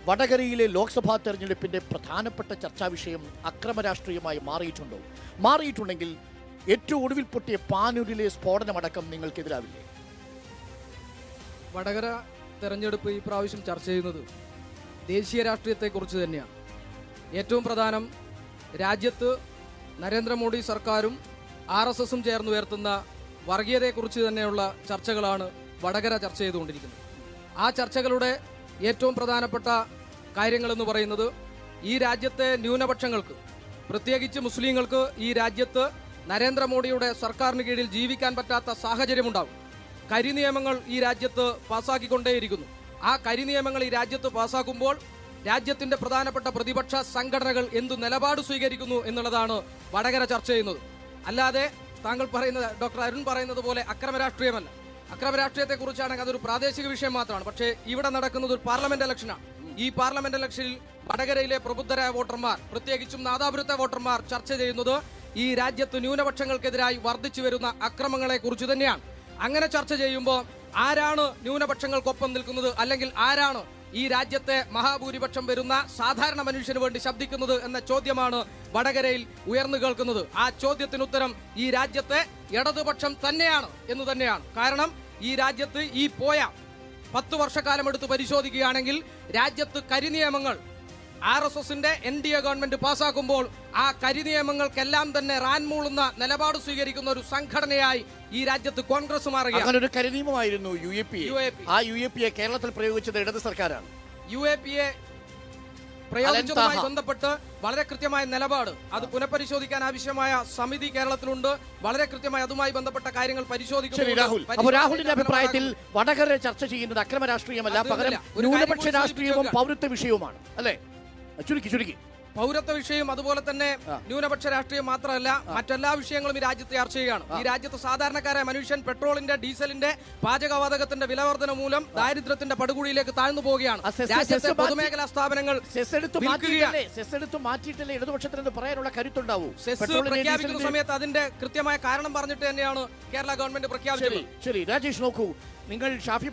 വടകരയിലെ ലോക്സഭാ തെരഞ്ഞെടുപ്പിന്റെ പ്രധാനപ്പെട്ട ചർച്ചാ വിഷയം അക്രമ രാഷ്ട്രീയമായി മാറിയിട്ടുണ്ടോ? മാറിയിട്ടുണ്ടെങ്കിൽ ഏറ്റവും ഒടുവിൽ പൊട്ടിയ പാനൂരിലെ സ്ഫോടനമടക്കം നിങ്ങൾക്കെതിരാവില്ലേ? വടകര തെരഞ്ഞെടുപ്പ് ഈ പ്രാവശ്യം ചർച്ച ചെയ്യുന്നത് ദേശീയ രാഷ്ട്രീയത്തെക്കുറിച്ച് തന്നെയാണ്. ഏറ്റവും പ്രധാനം രാജ്യത്ത് നരേന്ദ്രമോദി സർക്കാരും RSSും ചേർന്ന് ഉയർത്തുന്ന വർഗീയതയെക്കുറിച്ച് തന്നെയുള്ള ചർച്ചകളാണ് വടകര ചർച്ച ചെയ്തുകൊണ്ടിരിക്കുന്നത്. ആ ചർച്ചകളുടെ ഏറ്റവും പ്രധാനപ്പെട്ട കാര്യങ്ങളെന്ന് പറയുന്നത് ഈ രാജ്യത്തെ ന്യൂനപക്ഷങ്ങൾക്ക്, പ്രത്യേകിച്ച് മുസ്ലിങ്ങൾക്ക് ഈ രാജ്യത്ത് നരേന്ദ്രമോദിയുടെ സർക്കാരിന് കീഴിൽ ജീവിക്കാൻ പറ്റാത്ത സാഹചര്യമുണ്ടാകും. കരിനിയമങ്ങൾ ഈ രാജ്യത്ത് പാസ്സാക്കിക്കൊണ്ടേയിരിക്കുന്നു. ആ കരിനിയമങ്ങൾ ഈ രാജ്യത്ത് പാസ്സാക്കുമ്പോൾ രാജ്യത്തിന്റെ പ്രധാനപ്പെട്ട പ്രതിപക്ഷ സംഘടനകൾ എന്തു നിലപാട് സ്വീകരിക്കുന്നു എന്നുള്ളതാണ് വടകര ചർച്ച ചെയ്യുന്നത്. അല്ലാതെ താങ്കൾ പറയുന്നത്, ഡോക്ടർ അരുൺ പറയുന്നത് പോലെ അക്രമ രാഷ്ട്രീയമല്ല. അക്രമ രാഷ്ട്രീയത്തെക്കുറിച്ചാണെങ്കിൽ അതൊരു പ്രാദേശിക വിഷയം മാത്രമാണ്. പക്ഷേ ഇവിടെ നടക്കുന്നത് ഒരു പാർലമെന്റ് ഇലക്ഷനാണ്. ഈ പാർലമെന്റ് ഇലക്ഷനിൽ വടകരയിലെ പ്രബുദ്ധരായ വോട്ടർമാർ, പ്രത്യേകിച്ചും നാദാപുരത്തെ വോട്ടർമാർ ചർച്ച ചെയ്യുന്നത് ഈ രാജ്യത്ത് ന്യൂനപക്ഷങ്ങൾക്കെതിരായി വർദ്ധിച്ചു വരുന്ന അക്രമങ്ങളെ കുറിച്ച് തന്നെയാണ്. അങ്ങനെ ചർച്ച ചെയ്യുമ്പോൾ ആരാണ് ന്യൂനപക്ഷങ്ങൾക്കൊപ്പം നിൽക്കുന്നത്, അല്ലെങ്കിൽ ആരാണ് ഈ രാജ്യത്തെ മഹാഭൂരിപക്ഷം വരുന്ന സാധാരണ മനുഷ്യന് വേണ്ടി ശബ്ദിക്കുന്നത് എന്ന ചോദ്യമാണ് വടകരയിൽ ഉയർന്നു കേൾക്കുന്നത്. ആ ചോദ്യത്തിനുത്തരം ഈ രാജ്യത്തെ ഇടതുപക്ഷം തന്നെയാണ് എന്ന് തന്നെയാണ്. കാരണം ഈ രാജ്യത്ത് ഈ പോയ 10 വർഷക്കാലം എടുത്ത് പരിശോധിക്കുകയാണെങ്കിൽ രാജ്യത്ത് കരിനിയമങ്ങൾ RSSന്റെ NDA ഗവൺമെന്റ് പാസ്സാക്കുമ്പോൾ ആ കരിനിയമങ്ങൾക്കെല്ലാം തന്നെ റാൻമൂളുന്ന നിലപാട് സ്വീകരിക്കുന്ന ഒരു സംഘടനയായി ഈ രാജ്യത്ത് കോൺഗ്രസ് മാറുകയാണ്. അങ്ങനെ ഒരു കരിനിയമമായിരുന്നു UAP. ആ UAP കേരളത്തിൽ പ്രയോഗിച്ചത് ഇടത് സർക്കാരാണ്. UAP പ്രയോഗിച്ചതുമായി ബന്ധപ്പെട്ട് വളരെ കൃത്യമായ നിലപാട്, അത് പുനഃപരിശോധിക്കാൻ ആവശ്യമായ സമിതി കേരളത്തിലുണ്ട്. വളരെ കൃത്യമായി അതുമായി ബന്ധപ്പെട്ട കാര്യങ്ങൾ പരിശോധിക്കും. രാഹുലിന്റെ അഭിപ്രായത്തിൽ വടകര ചർച്ച ചെയ്യുന്നത് അക്രമ രാഷ്ട്രീയമല്ല, പകരം ന്യൂനപക്ഷ രാഷ്ട്രീയവും പൗരത്വ വിഷയവുമാണ് അല്ലേ? ചുരുക്കി പൗരത്വ വിഷയം, അതുപോലെ തന്നെ ന്യൂനപക്ഷ രാഷ്ട്രീയം മാത്രമല്ല, മറ്റെല്ലാ വിഷയങ്ങളും ഈ രാജ്യത്ത് ചർച്ച ചെയ്യുകയാണ്. ഈ രാജ്യത്ത് സാധാരണക്കാരായ മനുഷ്യൻ പെട്രോളിന്റെ, ഡീസലിന്റെ, പാചകവാതകത്തിന്റെ വിലവർധന മൂലം ദാരിദ്ര്യത്തിന്റെ പടുകുഴിയിലേക്ക് താഴ്ന്നു പോവുകയാണ്. രാജ്യത്തെ പൊതുമേഖലാ സ്ഥാപനങ്ങൾ സെസ് എടുത്ത് മാറ്റിയിട്ടല്ലേ ഇടതുപക്ഷത്തിന് പറയാനുള്ള കരുത്തുണ്ടാവൂ. സെസ് പ്രഖ്യാപിക്കുന്ന സമയത്ത് അതിന്റെ കൃത്യമായ കാരണം പറഞ്ഞിട്ട് തന്നെയാണ് കേരള ഗവൺമെന്റ് പ്രഖ്യാപിച്ചത്. ശരി രാജേഷ്, നോക്കൂ, നിങ്ങൾ ഷാഫി